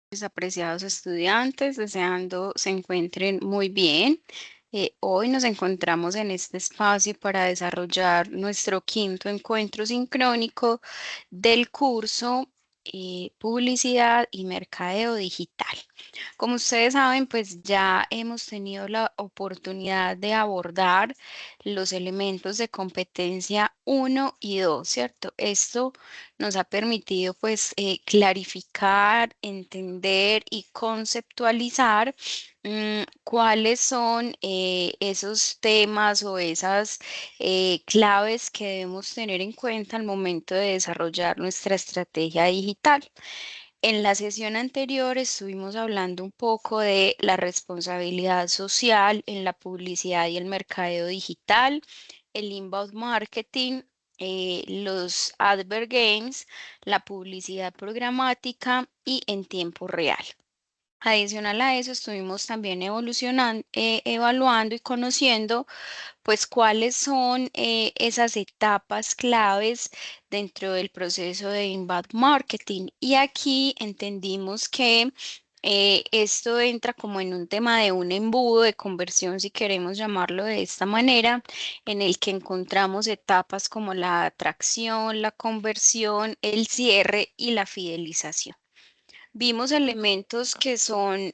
Mis apreciados estudiantes, deseando se encuentren muy bien. Hoy nos encontramos en este espacio para desarrollar nuestro quinto encuentro sincrónico del curso Publicidad y Mercadeo Digital. Como ustedes saben, pues ya hemos tenido la oportunidad de abordar los elementos de competencia uno y 2, ¿cierto? Esto nos ha permitido pues clarificar, entender y conceptualizar cuáles son esos temas o esas claves que debemos tener en cuenta al momento de desarrollar nuestra estrategia digital. En la sesión anterior estuvimos hablando un poco de la responsabilidad social en la publicidad y el mercadeo digital, el inbound marketing, los advert games, la publicidad programática y en tiempo real. Adicional a eso, estuvimos también evaluando y conociendo pues cuáles son esas etapas claves dentro del proceso de inbound marketing. Y aquí entendimos que esto entra como en un tema de un embudo de conversión, si queremos llamarlo de esta manera, en el que encontramos etapas como la atracción, la conversión, el cierre y la fidelización. Vimos elementos que son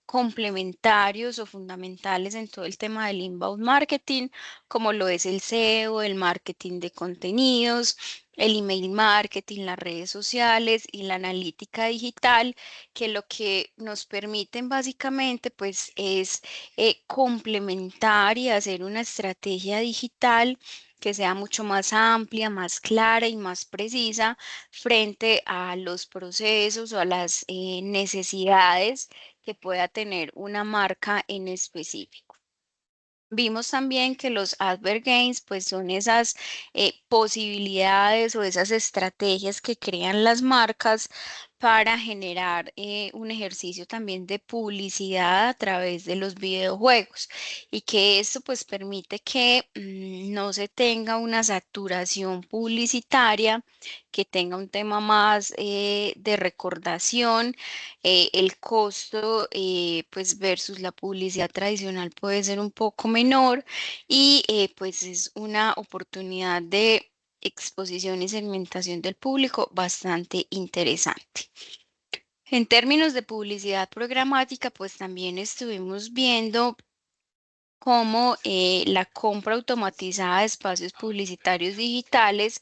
complementarios o fundamentales en todo el tema del inbound marketing, como lo es el SEO, el marketing de contenidos, el email marketing, las redes sociales y la analítica digital, que lo que nos permiten básicamente pues es complementar y hacer una estrategia digital que sea mucho más amplia, más clara y más precisa frente a los procesos o a las necesidades que pueda tener una marca en específico. Vimos también que los advert gains, pues son esas posibilidades o esas estrategias que crean las marcas para generar un ejercicio también de publicidad a través de los videojuegos y que esto pues permite que no se tenga una saturación publicitaria, que tenga un tema más de recordación. El costo pues versus la publicidad tradicional puede ser un poco menor y pues es una oportunidad de exposición y segmentación del público bastante interesante. En términos de publicidad programática, pues también estuvimos viendo cómo la compra automatizada de espacios publicitarios digitales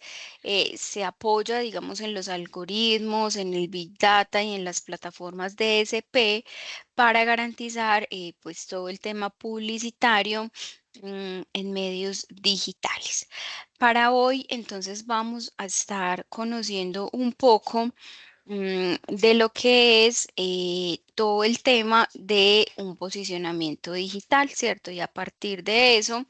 se apoya, digamos, en los algoritmos, en el Big Data y en las plataformas de DSP para garantizar pues todo el tema publicitario en medios digitales. Para hoy, entonces, vamos a estar conociendo un poco de lo que es todo el tema de un posicionamiento digital, ¿cierto? Y a partir de eso,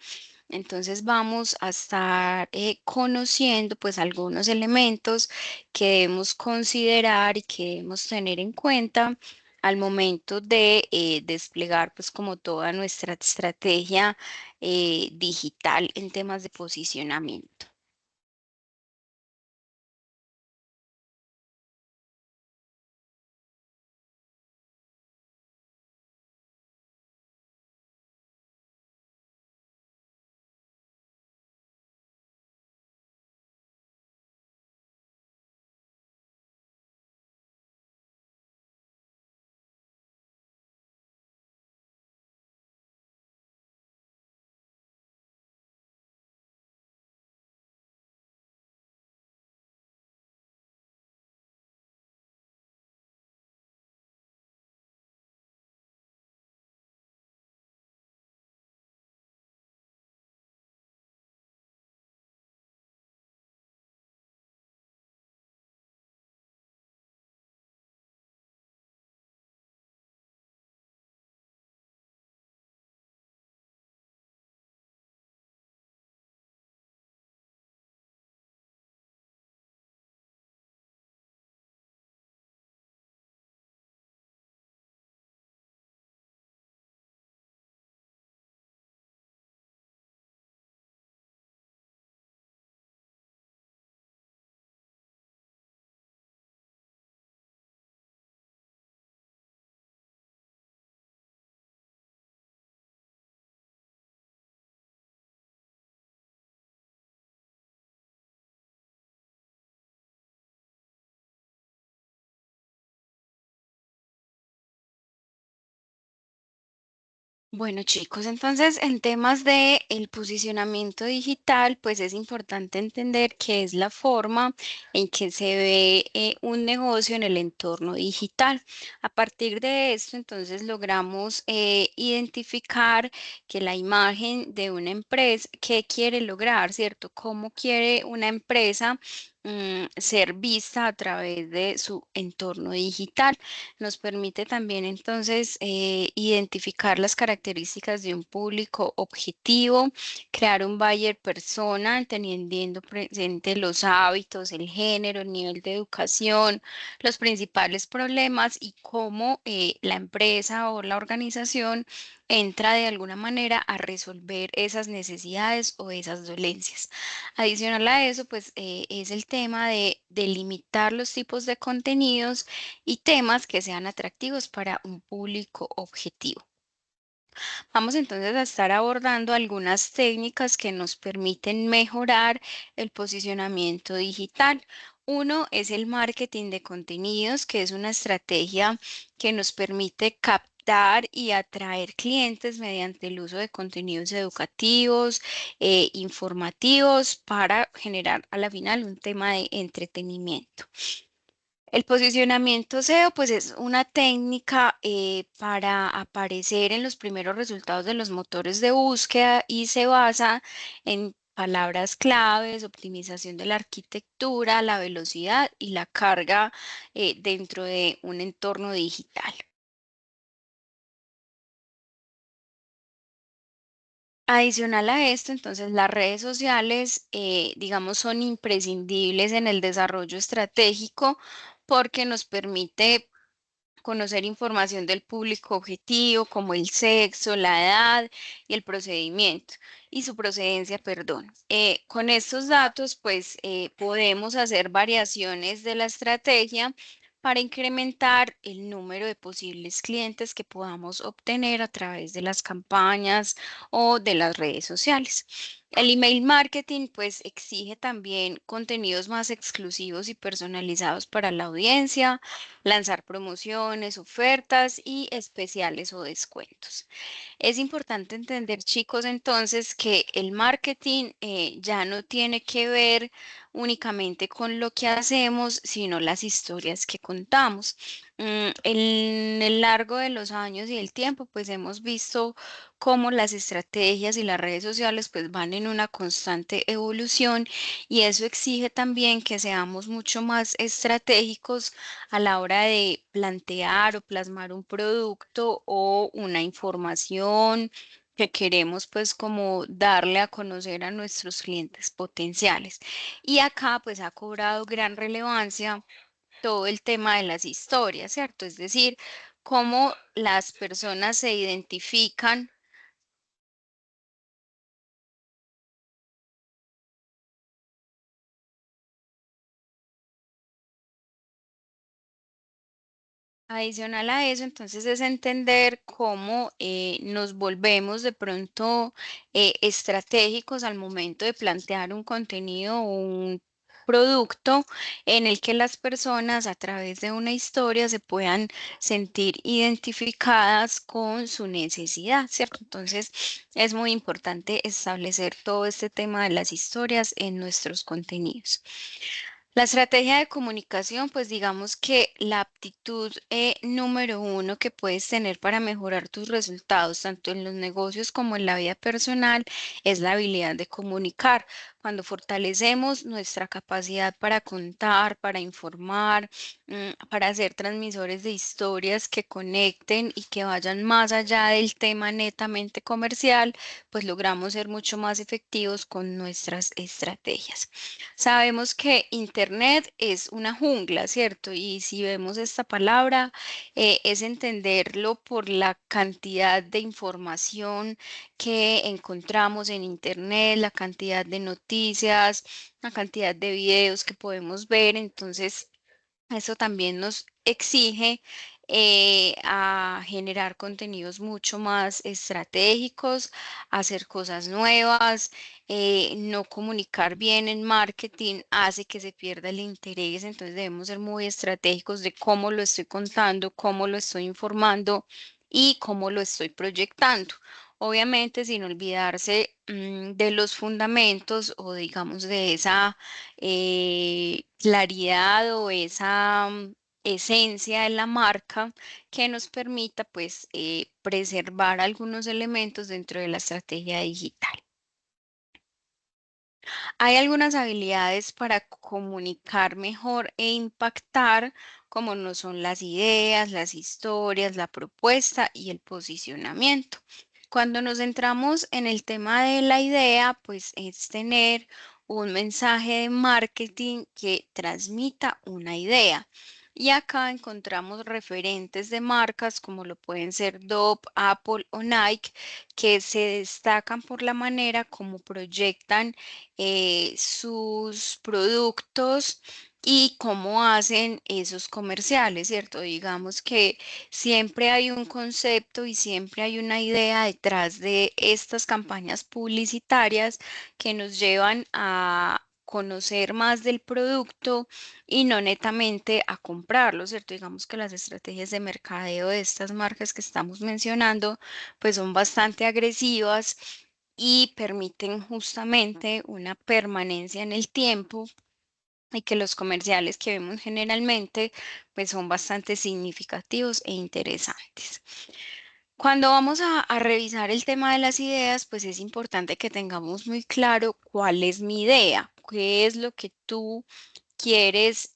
entonces vamos a estar conociendo pues algunos elementos que debemos considerar y que debemos tener en cuenta al momento de desplegar pues como toda nuestra estrategia digital en temas de posicionamiento. Bueno, chicos, entonces en temas de el posicionamiento digital, pues es importante entender que es la forma en que se ve un negocio en el entorno digital. A partir de esto, entonces logramos identificar que la imagen de una empresa, qué quiere lograr, ¿cierto? ¿Cómo quiere una empresa ser vista a través de su entorno digital? Nos permite también entonces identificar las características de un público objetivo, crear un buyer persona, teniendo presente los hábitos, el género, el nivel de educación, los principales problemas y cómo la empresa o la organización entra de alguna manera a resolver esas necesidades o esas dolencias. Adicional a eso, pues es el tema de delimitar los tipos de contenidos y temas que sean atractivos para un público objetivo. Vamos entonces a estar abordando algunas técnicas que nos permiten mejorar el posicionamiento digital. Uno es el marketing de contenidos, que es una estrategia que nos permite captar y atraer clientes mediante el uso de contenidos educativos, informativos, para generar a la final un tema de entretenimiento. El posicionamiento SEO, pues es una técnica para aparecer en los primeros resultados de los motores de búsqueda y se basa en palabras claves, optimización de la arquitectura, la velocidad y la carga dentro de un entorno digital. Adicional a esto, entonces las redes sociales, digamos, son imprescindibles en el desarrollo estratégico porque nos permite conocer información del público objetivo, como el sexo, la edad y el procedimiento y su procedencia, perdón. Con estos datos, pues podemos hacer variaciones de la estrategia para incrementar el número de posibles clientes que podamos obtener a través de las campañas o de las redes sociales. El email marketing pues exige también contenidos más exclusivos y personalizados para la audiencia, lanzar promociones, ofertas y especiales o descuentos. Es importante entender, chicos, entonces que el marketing ya no tiene que ver únicamente con lo que hacemos, sino las historias que contamos. En el largo de los años y el tiempo, pues hemos visto cómo las estrategias y las redes sociales pues van en una constante evolución y eso exige también que seamos mucho más estratégicos a la hora de plantear o plasmar un producto o una información que queremos pues como darle a conocer a nuestros clientes potenciales. Y acá pues ha cobrado gran relevancia todo el tema de las historias, ¿cierto? Es decir, cómo las personas se identifican. Adicional a eso, entonces es entender cómo nos volvemos de pronto estratégicos al momento de plantear un contenido o un producto en el que las personas a través de una historia se puedan sentir identificadas con su necesidad, ¿cierto? Entonces es muy importante establecer todo este tema de las historias en nuestros contenidos. La estrategia de comunicación, pues digamos que la aptitud número uno que puedes tener para mejorar tus resultados, tanto en los negocios como en la vida personal, es la habilidad de comunicar. Cuando fortalecemos nuestra capacidad para contar, para informar, para ser transmisores de historias que conecten y que vayan más allá del tema netamente comercial, pues logramos ser mucho más efectivos con nuestras estrategias. Sabemos que Internet es una jungla, ¿cierto? Y si vemos esta palabra, es entenderlo por la cantidad de información que encontramos en Internet, la cantidad de noticias, la cantidad de videos que podemos ver. Entonces, eso también nos exige a generar contenidos mucho más estratégicos, hacer cosas nuevas, no comunicar bien en marketing hace que se pierda el interés, entonces debemos ser muy estratégicos de cómo lo estoy contando, cómo lo estoy informando y cómo lo estoy proyectando. Obviamente, sin olvidarse de los fundamentos o digamos de esa claridad o esa esencia de la marca que nos permita pues preservar algunos elementos dentro de la estrategia digital. Hay algunas habilidades para comunicar mejor e impactar, como no son las ideas, las historias, la propuesta y el posicionamiento. Cuando nos centramos en el tema de la idea, pues es tener un mensaje de marketing que transmita una idea. Y acá encontramos referentes de marcas como lo pueden ser Dove, Apple o Nike, que se destacan por la manera como proyectan sus productos y cómo hacen esos comerciales, ¿cierto? Digamos que siempre hay un concepto y siempre hay una idea detrás de estas campañas publicitarias que nos llevan a conocer más del producto y no netamente a comprarlo, ¿cierto? Digamos que las estrategias de mercadeo de estas marcas que estamos mencionando, pues son bastante agresivas y permiten justamente una permanencia en el tiempo y que los comerciales que vemos generalmente pues son bastante significativos e interesantes. Cuando vamos a revisar el tema de las ideas, pues es importante que tengamos muy claro cuál es mi idea, qué es lo que tú quieres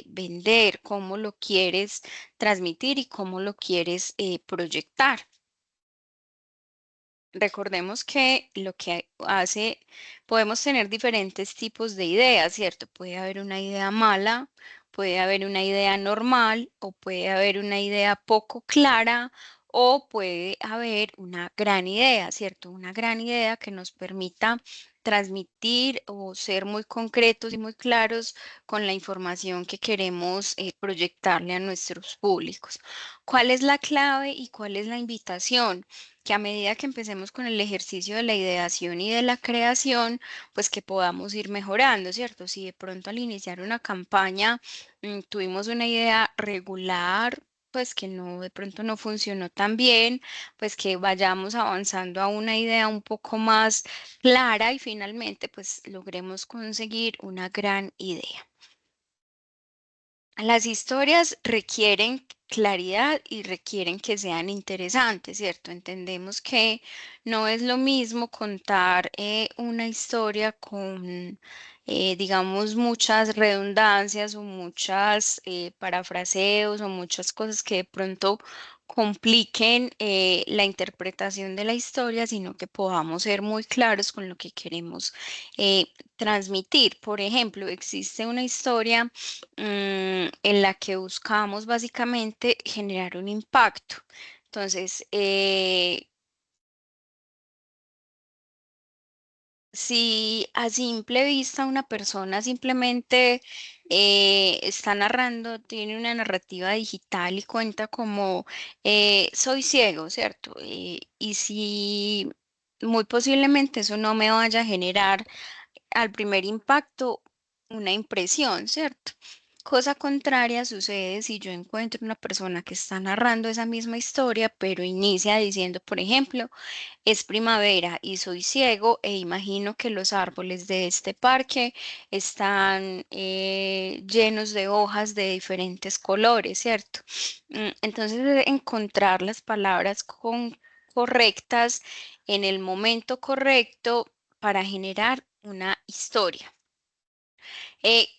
vender, cómo lo quieres transmitir y cómo lo quieres proyectar. Recordemos que lo que hace, podemos tener diferentes tipos de ideas, ¿cierto? Puede haber una idea mala, puede haber una idea normal o puede haber una idea poco clara o puede haber una gran idea, ¿cierto? Una gran idea que nos permita transmitir o ser muy concretos y muy claros con la información que queremos proyectarle a nuestros públicos. ¿Cuál es la clave y cuál es la invitación? Que a medida que empecemos con el ejercicio de la ideación y de la creación, pues que podamos ir mejorando, ¿cierto? Si de pronto al iniciar una campaña tuvimos una idea regular, pues que no, de pronto no funcionó tan bien, pues que vayamos avanzando a una idea un poco más clara y finalmente pues logremos conseguir una gran idea. Las historias requieren claridad y requieren que sean interesantes, ¿cierto? Entendemos que no es lo mismo contar una historia con, digamos, muchas redundancias o muchas parafraseos o muchas cosas que de pronto compliquen la interpretación de la historia, sino que podamos ser muy claros con lo que queremos transmitir. Por ejemplo, existe una historia en la que buscamos básicamente generar un impacto. Entonces, si a simple vista una persona simplemente está narrando, tiene una narrativa digital y cuenta como soy ciego, ¿cierto? Y si muy posiblemente eso no me vaya a generar al primer impacto una impresión, ¿cierto? Cosa contraria sucede si yo encuentro una persona que está narrando esa misma historia, pero inicia diciendo, por ejemplo, es primavera y soy ciego e imagino que los árboles de este parque están llenos de hojas de diferentes colores, ¿cierto? Entonces, encontrar las palabras correctas en el momento correcto para generar una historia.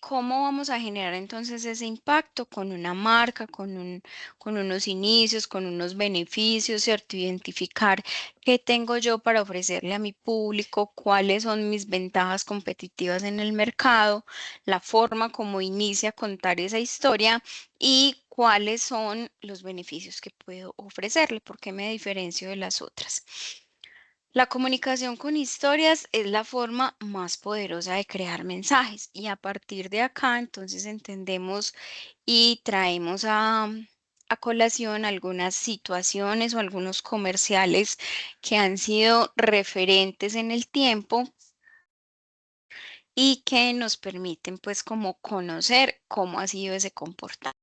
¿Cómo vamos a generar entonces ese impacto? Con una marca, con unos inicios, con unos beneficios, ¿cierto? Identificar qué tengo yo para ofrecerle a mi público, cuáles son mis ventajas competitivas en el mercado, la forma como inicia a contar esa historia y cuáles son los beneficios que puedo ofrecerle, por qué me diferencio de las otras. La comunicación con historias es la forma más poderosa de crear mensajes y a partir de acá entonces entendemos y traemos a colación algunas situaciones o algunos comerciales que han sido referentes en el tiempo y que nos permiten pues como conocer cómo ha sido ese comportamiento.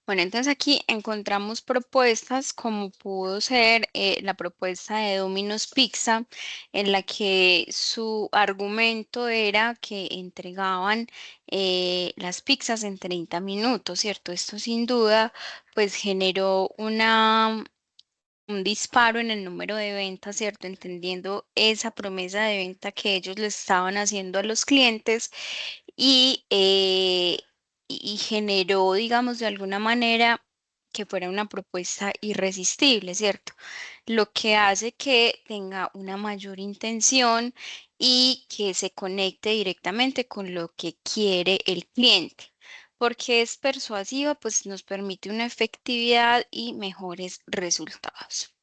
Bueno, entonces aquí encontramos propuestas como pudo ser la propuesta de Domino's Pizza, en la que su argumento era que entregaban las pizzas en 30 minutos, ¿cierto? Esto sin duda pues generó un disparo en el número de ventas, ¿cierto? Entendiendo esa promesa de venta que ellos le estaban haciendo a los clientes y, y generó, digamos, de alguna manera que fuera una propuesta irresistible, ¿cierto? Lo que hace que tenga una mayor intención y que se conecte directamente con lo que quiere el cliente. Porque es persuasiva, pues nos permite una efectividad y mejores resultados.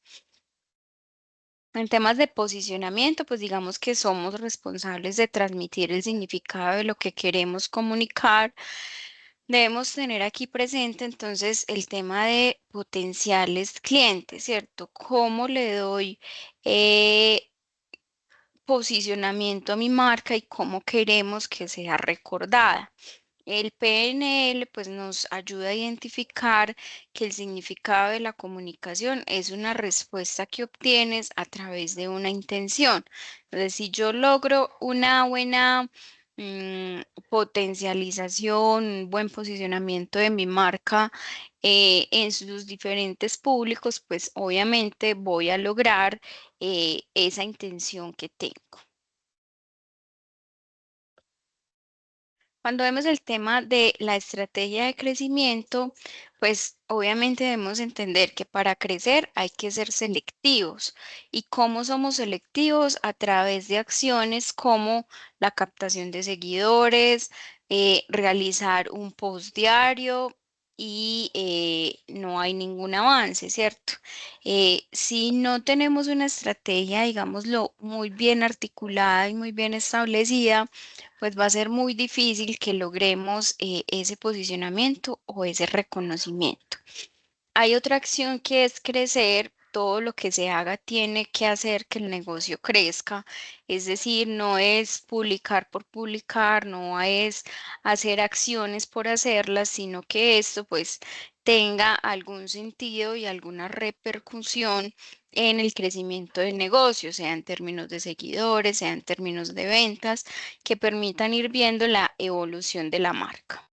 En temas de posicionamiento, pues digamos que somos responsables de transmitir el significado de lo que queremos comunicar. Debemos tener aquí presente entonces el tema de potenciales clientes, ¿cierto? ¿Cómo le doy posicionamiento a mi marca y cómo queremos que sea recordada? El PNL pues nos ayuda a identificar que el significado de la comunicación es una respuesta que obtienes a través de una intención. Entonces, si yo logro una buena mm, potencialización, un buen posicionamiento de mi marca en sus diferentes públicos, pues obviamente voy a lograr esa intención que tengo. Cuando vemos el tema de la estrategia de crecimiento, pues obviamente debemos entender que para crecer hay que ser selectivos. ¿Y cómo somos selectivos? A través de acciones como la captación de seguidores, realizar un post diario y no hay ningún avance, ¿cierto? Si no tenemos una estrategia, digámoslo, muy bien articulada y muy bien establecida, pues va a ser muy difícil que logremos ese posicionamiento o ese reconocimiento. Hay otra acción que es crecer. Todo lo que se haga tiene que hacer que el negocio crezca. Es decir, no es publicar por publicar, no es hacer acciones por hacerlas, sino que esto pues tenga algún sentido y alguna repercusión en el crecimiento del negocio, sea en términos de seguidores, sea en términos de ventas, que permitan ir viendo la evolución de la marca.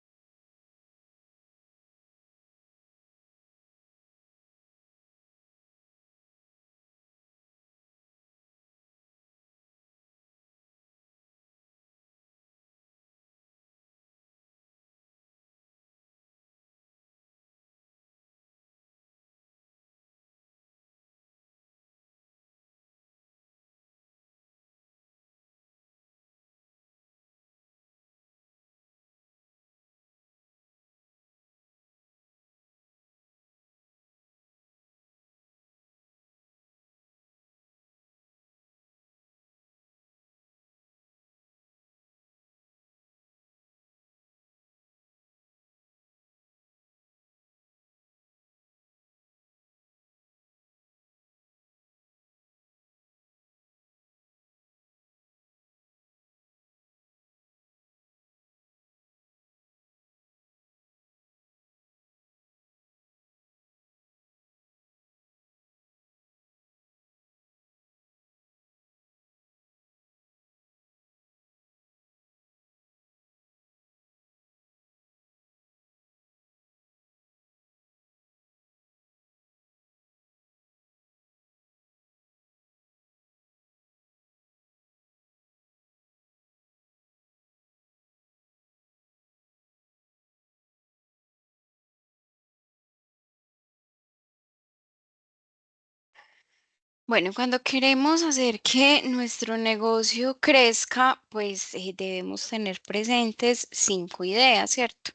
Bueno, cuando queremos hacer que nuestro negocio crezca, pues debemos tener presentes 5 ideas, ¿cierto?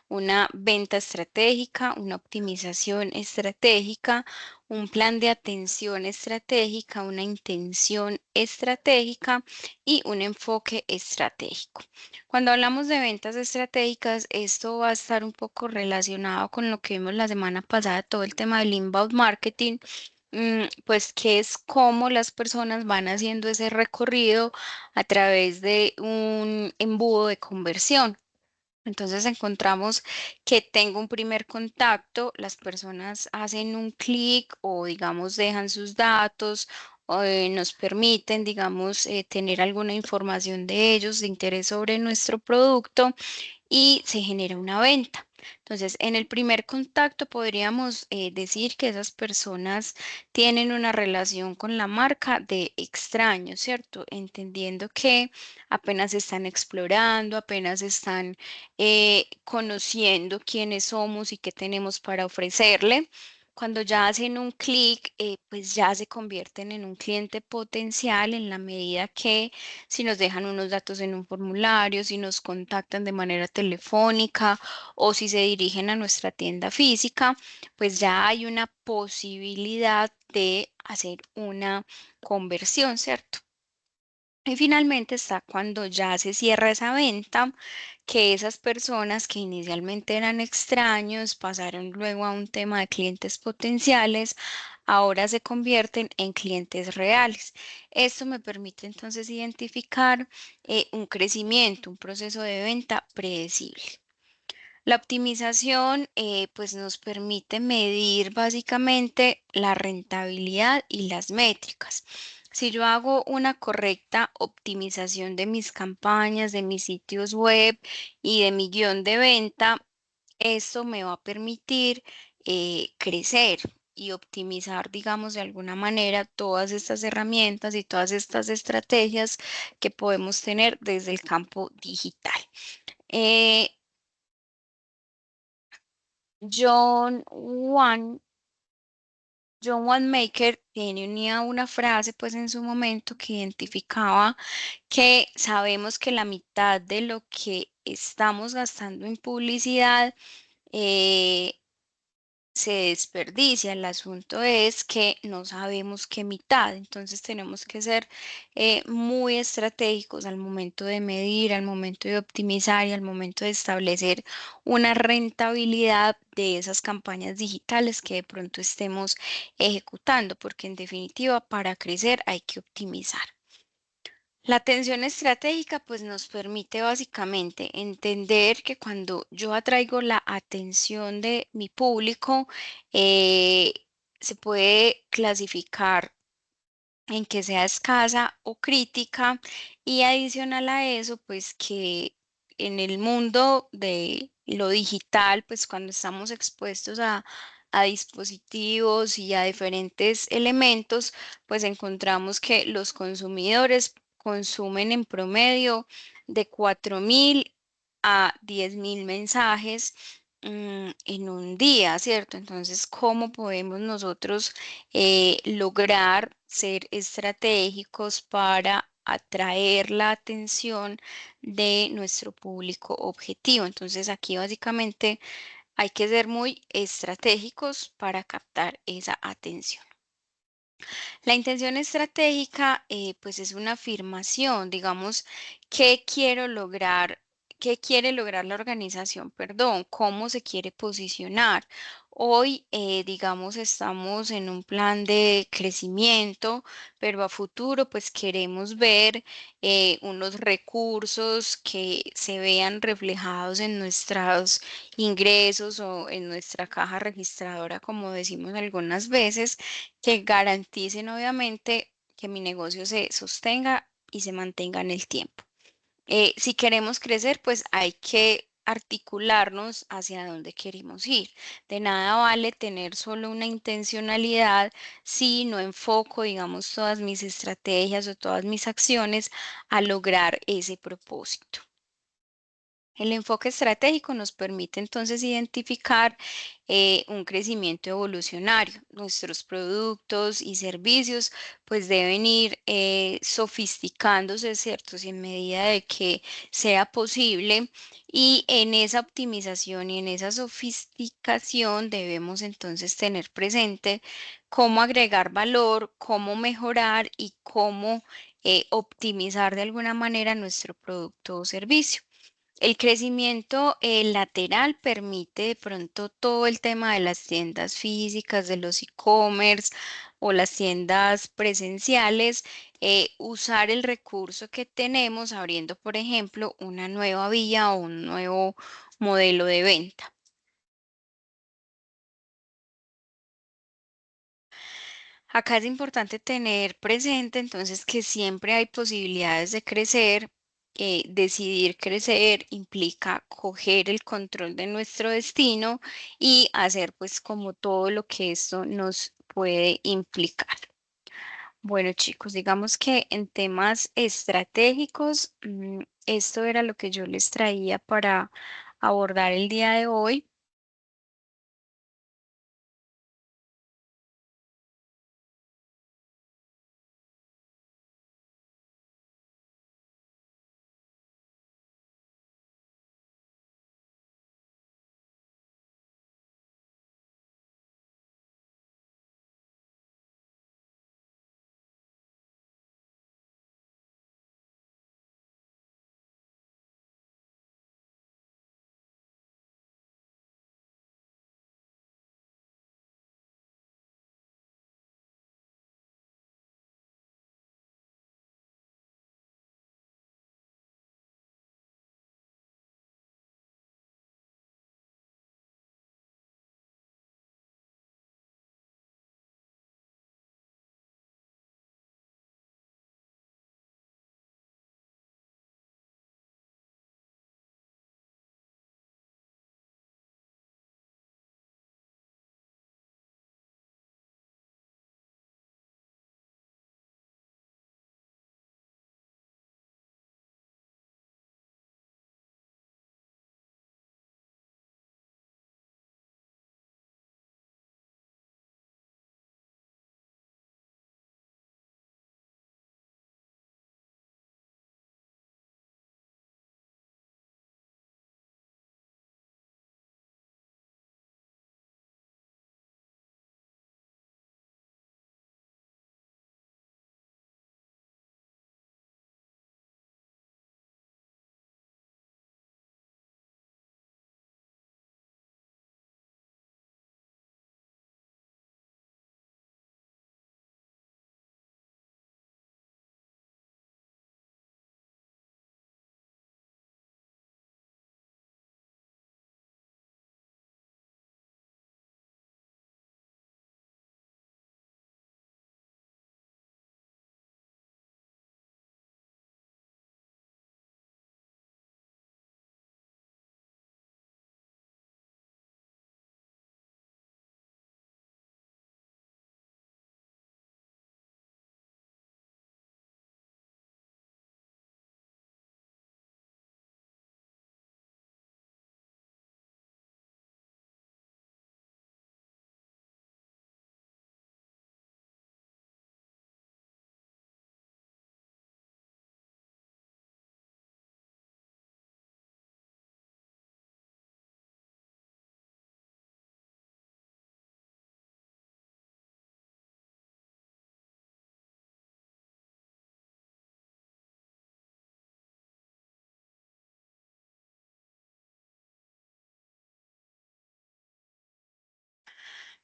Una venta estratégica, una optimización estratégica, un plan de atención estratégica, una intención estratégica y un enfoque estratégico. Cuando hablamos de ventas estratégicas, esto va a estar un poco relacionado con lo que vimos la semana pasada, todo el tema del inbound marketing, pues que es cómo las personas van haciendo ese recorrido a través de un embudo de conversión. Entonces encontramos que tengo un primer contacto, las personas hacen un clic o digamos dejan sus datos o nos permiten, digamos, tener alguna información de ellos de interés sobre nuestro producto y se genera una venta. Entonces, en el primer contacto podríamos decir que esas personas tienen una relación con la marca de extraño, ¿cierto? Entendiendo que apenas están explorando, apenas están conociendo quiénes somos y qué tenemos para ofrecerle. Cuando ya hacen un clic, pues ya se convierten en un cliente potencial en la medida que si nos dejan unos datos en un formulario, si nos contactan de manera telefónica o si se dirigen a nuestra tienda física, pues ya hay una posibilidad de hacer una conversión, ¿cierto? Y finalmente está cuando ya se cierra esa venta, que esas personas que inicialmente eran extraños pasaron luego a un tema de clientes potenciales, ahora se convierten en clientes reales. Esto me permite entonces identificar un crecimiento, un proceso de venta predecible. La optimización pues nos permite medir básicamente la rentabilidad y las métricas. Si yo hago una correcta optimización de mis campañas, de mis sitios web y de mi guión de venta, esto me va a permitir crecer y optimizar, digamos, de alguna manera todas estas herramientas y todas estas estrategias que podemos tener desde el campo digital. Eh, John Wan, John Wanamaker tenía una frase pues en su momento que identificaba que sabemos que la mitad de lo que estamos gastando en publicidad eh, se desperdicia. El asunto es que no sabemos qué mitad, entonces tenemos que ser muy estratégicos al momento de medir, al momento de optimizar y al momento de establecer una rentabilidad de esas campañas digitales que de pronto estemos ejecutando, porque en definitiva para crecer hay que optimizar. La atención estratégica pues nos permite básicamente entender que cuando yo atraigo la atención de mi público, eh, se puede clasificar en que sea escasa o crítica y adicional a eso, pues que en el mundo de lo digital, pues cuando estamos expuestos a dispositivos y a diferentes elementos, pues encontramos que los consumidores consumen en promedio de 4.000 a 10.000 mensajes en un día, ¿cierto? Entonces, ¿cómo podemos nosotros lograr ser estratégicos para atraer la atención de nuestro público objetivo? Entonces, aquí básicamente hay que ser muy estratégicos para captar esa atención. La intención estratégica, pues es una afirmación, digamos, qué quiero lograr, qué quiere lograr la organización, perdón, cómo se quiere posicionar. Hoy, digamos, estamos en un plan de crecimiento, pero a futuro, pues queremos ver unos recursos que se vean reflejados en nuestros ingresos o en nuestra caja registradora, como decimos algunas veces que garanticen obviamente que mi negocio se sostenga y se mantenga en el tiempo. Si queremos crecer, pues hay que articularnos hacia dónde queremos ir. De nada vale tener solo una intencionalidad si no enfoco, digamos, todas mis estrategias o todas mis acciones a lograr ese propósito. El enfoque estratégico nos permite entonces identificar un crecimiento evolucionario. Nuestros productos y servicios pues deben ir sofisticándose, ¿cierto? Si en medida de que sea posible y en esa optimización y en esa sofisticación debemos entonces tener presente cómo agregar valor, cómo mejorar y cómo optimizar de alguna manera nuestro producto o servicio. El crecimiento lateral permite de pronto todo el tema de las tiendas físicas, de los e-commerce o las tiendas presenciales, usar el recurso que tenemos abriendo, por ejemplo, una nueva vía o un nuevo modelo de venta. Acá es importante tener presente entonces que siempre hay posibilidades de crecer. Decidir crecer implica coger el control de nuestro destino y hacer pues como todo lo que esto nos puede implicar. Bueno, chicos, digamos que en temas estratégicos, esto era lo que yo les traía para abordar el día de hoy.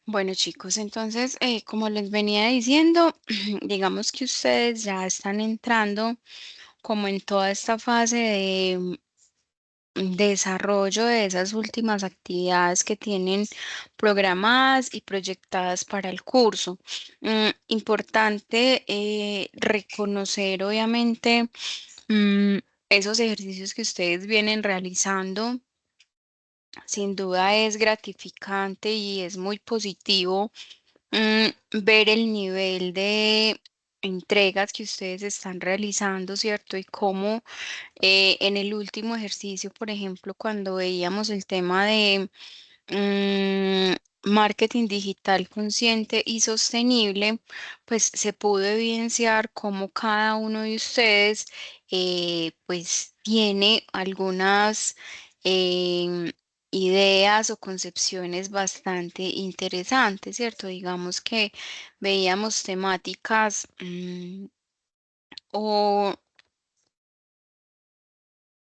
Bueno, chicos, entonces, como les venía diciendo, digamos que ustedes ya están entrando como en toda esta fase de desarrollo de esas últimas actividades que tienen programadas y proyectadas para el curso. Importante reconocer, obviamente, mm, esos ejercicios que ustedes vienen realizando. Sin duda es gratificante y es muy positivo ver el nivel de entregas que ustedes están realizando, ¿cierto? Y cómo en el último ejercicio, por ejemplo, cuando veíamos el tema de marketing digital consciente y sostenible, pues se pudo evidenciar cómo cada uno de ustedes pues tiene algunas em, ideas o concepciones bastante interesantes, ¿cierto? Digamos que veíamos temáticas o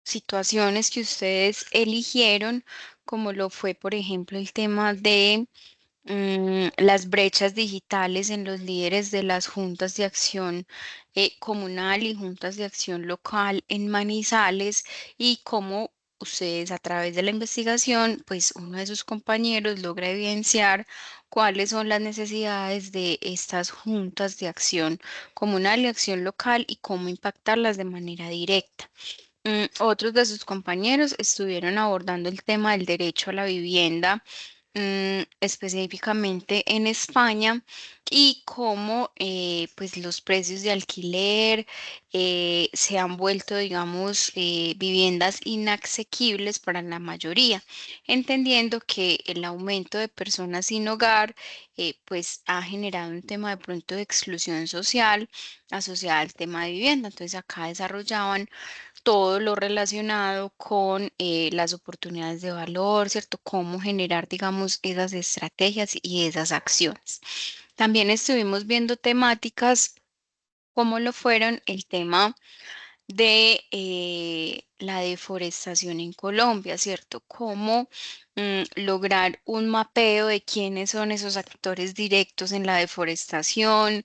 situaciones que ustedes eligieron, como lo fue, por ejemplo, el tema de las brechas digitales en los líderes de las juntas de acción comunal y juntas de acción local en Manizales y cómo ustedes a través de la investigación, pues uno de sus compañeros logra evidenciar cuáles son las necesidades de estas juntas de acción comunal y acción local y cómo impactarlas de manera directa. Otros de sus compañeros estuvieron abordando el tema del derecho a la vivienda, específicamente en España, y cómo pues los precios de alquiler se han vuelto, digamos, viviendas inasequibles para la mayoría, entendiendo que el aumento de personas sin hogar pues ha generado un tema de pronto de exclusión social asociada al tema de vivienda. Entonces acá desarrollaban todo lo relacionado con las oportunidades de valor, ¿cierto? Cómo generar, digamos, esas estrategias y esas acciones. También estuvimos viendo temáticas como lo fueron el tema de la deforestación en Colombia, ¿cierto? Cómo lograr un mapeo de quiénes son esos actores directos en la deforestación,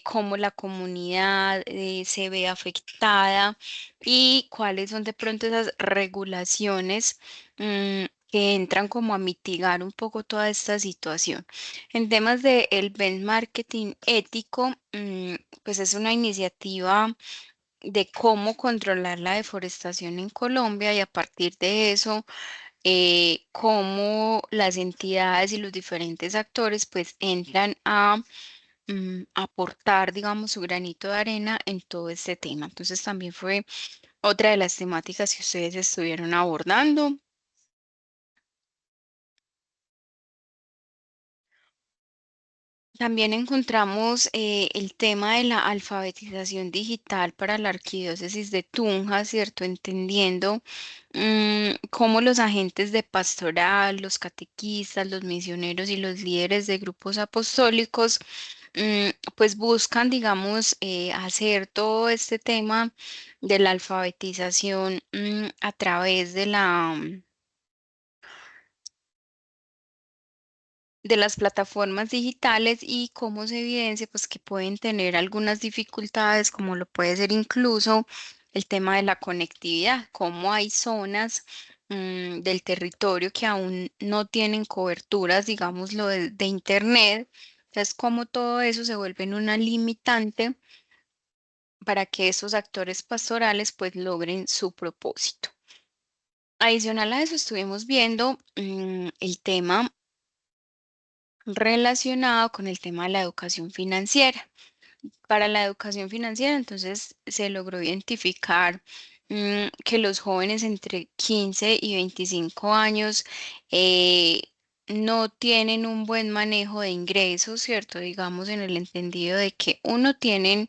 cómo la comunidad se ve afectada y cuáles son de pronto esas regulaciones que entran como a mitigar un poco toda esta situación. En temas de el benchmarking ético, pues es una iniciativa de cómo controlar la deforestación en Colombia y a partir de eso, cómo las entidades y los diferentes actores pues entran a aportar, digamos, su granito de arena en todo este tema. Entonces también fue otra de las temáticas que ustedes estuvieron abordando. También encontramos el tema de la alfabetización digital para la arquidiócesis de Tunja, ¿cierto? Entendiendo cómo los agentes de pastoral, los catequistas, los misioneros y los líderes de grupos apostólicos, pues buscan, digamos, hacer todo este tema de la alfabetización a través de las plataformas digitales y cómo se evidencia, pues que pueden tener algunas dificultades, como lo puede ser incluso el tema de la conectividad, cómo hay zonas del territorio que aún no tienen coberturas, digámoslo, de internet. Entonces, cómo todo eso se vuelve en una limitante para que esos actores pastorales pues logren su propósito. Adicional a eso, estuvimos viendo el tema relacionado con el tema de la educación financiera. Para la educación financiera, entonces se logró identificar que los jóvenes entre 15 y 25 años eh, no tienen un buen manejo de ingresos, ¿cierto? Digamos en el entendido de que uno tienen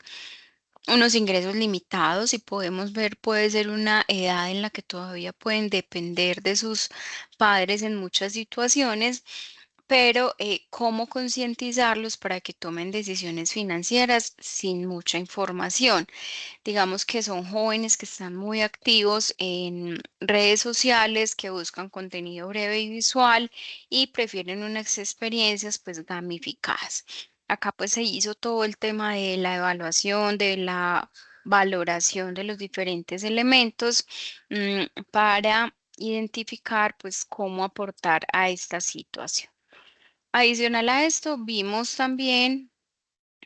unos ingresos limitados y podemos ver puede ser una edad en la que todavía pueden depender de sus padres en muchas situaciones, pero cómo concientizarlos para que tomen decisiones financieras sin mucha información. Digamos que son jóvenes que están muy activos en redes sociales, que buscan contenido breve y visual y prefieren unas experiencias pues gamificadas. Acá pues se hizo todo el tema de la evaluación, de la valoración de los diferentes elementos para identificar pues cómo aportar a esta situación. Adicional a esto, vimos también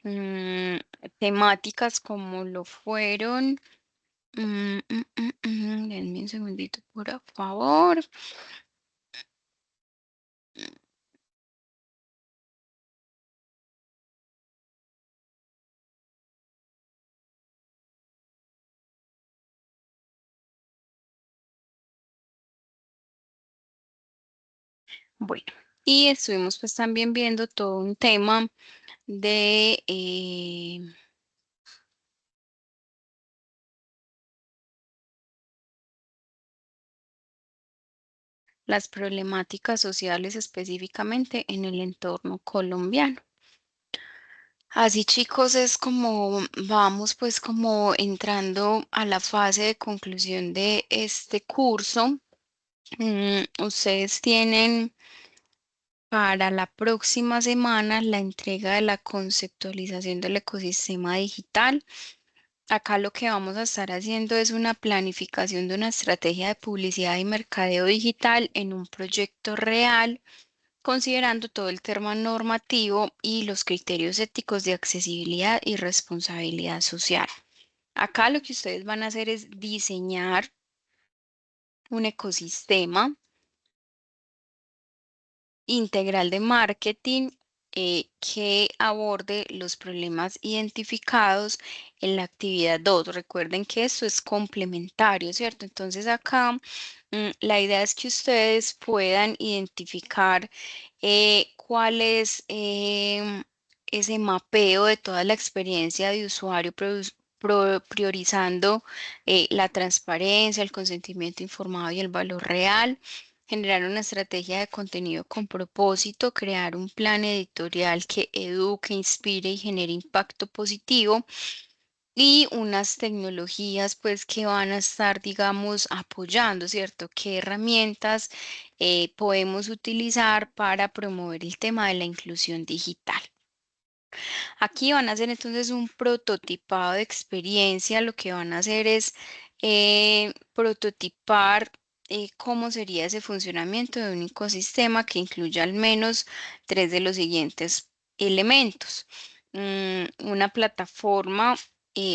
mm, temáticas como lo fueron. Denme un segundito, por favor. Bueno, y estuvimos pues también viendo todo un tema de las problemáticas sociales específicamente en el entorno colombiano. Así chicos, es como vamos pues como entrando a la fase de conclusión de este curso. Ustedes tienen para la próxima semana la entrega de la conceptualización del ecosistema digital. Acá lo que vamos a estar haciendo es una planificación de una estrategia de publicidad y mercadeo digital en un proyecto real, considerando todo el tema normativo y los criterios éticos de accesibilidad y responsabilidad social. Acá lo que ustedes van a hacer es diseñar un ecosistema integral de marketing que aborde los problemas identificados en la actividad 2. Recuerden que esto es complementario, ¿cierto? Entonces acá la idea es que ustedes puedan identificar cuál es ese mapeo de toda la experiencia de usuario, priorizando la transparencia, el consentimiento informado y el valor real. Generar una estrategia de contenido con propósito, crear un plan editorial que eduque, inspire y genere impacto positivo y unas tecnologías pues que van a estar, digamos, apoyando, ¿cierto? ¿Qué herramientas podemos utilizar para promover el tema de la inclusión digital? Aquí van a hacer entonces un prototipado de experiencia. Lo que van a hacer es prototipar cómo sería ese funcionamiento de un ecosistema que incluya al menos tres de los siguientes elementos. Una plataforma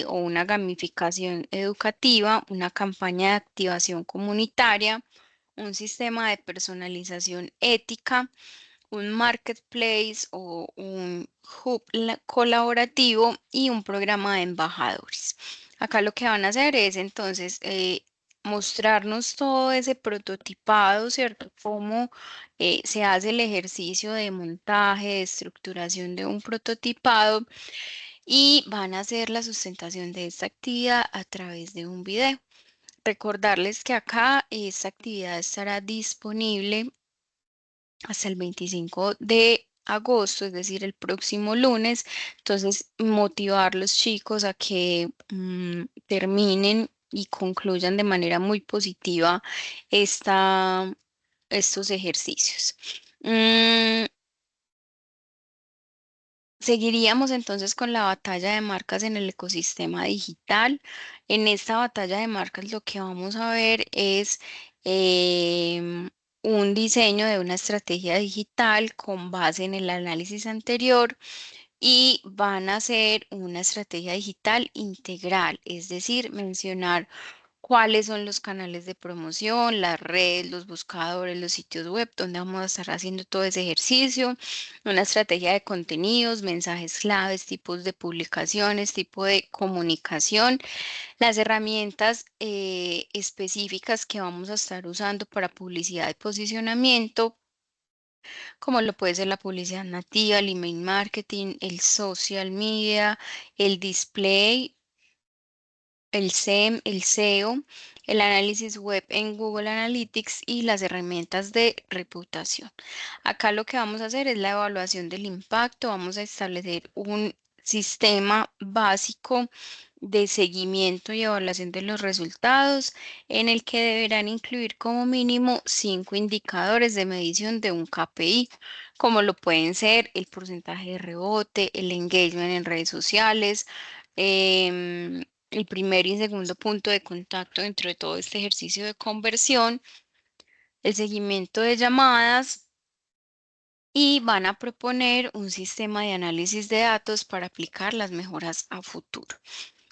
o una gamificación educativa, una campaña de activación comunitaria, un sistema de personalización ética, un marketplace o un hub colaborativo y un programa de embajadores. Acá lo que van a hacer es entonces mostrarnos todo ese prototipado, ¿cierto? Cómo se hace el ejercicio de montaje, de estructuración de un prototipado y van a hacer la sustentación de esta actividad a través de un video. Recordarles que acá esta actividad estará disponible hasta el 25 de agosto, es decir, el próximo lunes. Entonces, motivar a los chicos a que terminen y concluyan de manera muy positiva esta, estos ejercicios. Mm, Seguiríamos entonces con la batalla de marcas en el ecosistema digital. En esta batalla de marcas lo que vamos a ver es un diseño de una estrategia digital con base en el análisis anterior y van a hacer una estrategia digital integral, es decir, mencionar cuáles son los canales de promoción, las redes, los buscadores, los sitios web, donde vamos a estar haciendo todo ese ejercicio, una estrategia de contenidos, mensajes claves, tipos de publicaciones, tipo de comunicación, las herramientas específicas que vamos a estar usando para publicidad y posicionamiento, como lo puede ser la publicidad nativa, el email marketing, el social media, el display, el SEM, el SEO, el análisis web en Google Analytics y las herramientas de reputación. Acá lo que vamos a hacer es la evaluación del impacto. Vamos a establecer un sistema básico de seguimiento y evaluación de los resultados en el que deberán incluir como mínimo 5 indicadores de medición de un KPI, como lo pueden ser el porcentaje de rebote, el engagement en redes sociales, el primer y segundo punto de contacto dentro de todo este ejercicio de conversión, el seguimiento de llamadas y van a proponer un sistema de análisis de datos para aplicar las mejoras a futuro.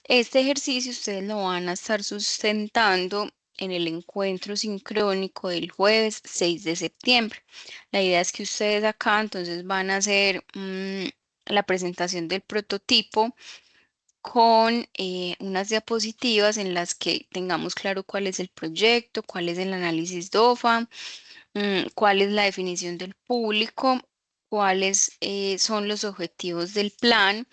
Este ejercicio ustedes lo van a estar sustentando en el encuentro sincrónico del jueves 6 de septiembre. La idea es que ustedes acá entonces van a hacer la presentación del prototipo con unas diapositivas en las que tengamos claro cuál es el proyecto, cuál es el análisis DOFA, cuál es la definición del público, cuáles son los objetivos del plan,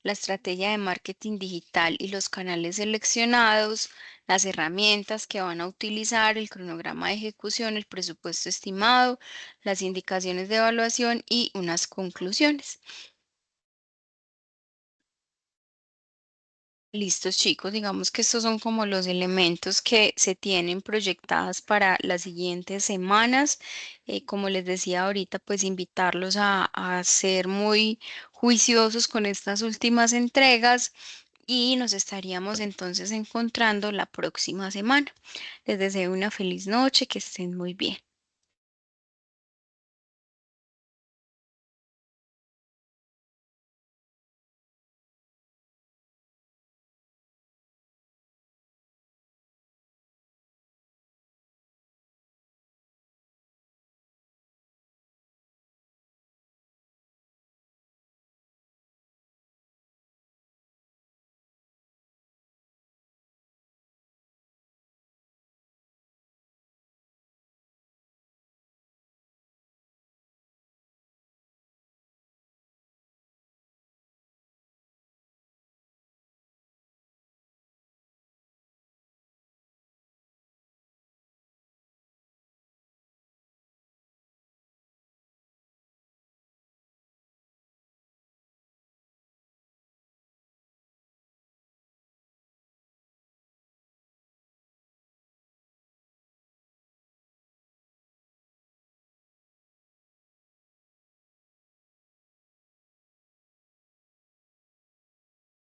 la estrategia de marketing digital y los canales seleccionados, las herramientas que van a utilizar, el cronograma de ejecución, el presupuesto estimado, las indicaciones de evaluación y unas conclusiones. Listos, chicos. Digamos que estos son como los elementos que se tienen proyectadas para las siguientes semanas. Como les decía ahorita, pues invitarlos a ser muy juiciosos con estas últimas entregas y nos estaríamos entonces encontrando la próxima semana. Les deseo una feliz noche, que estén muy bien.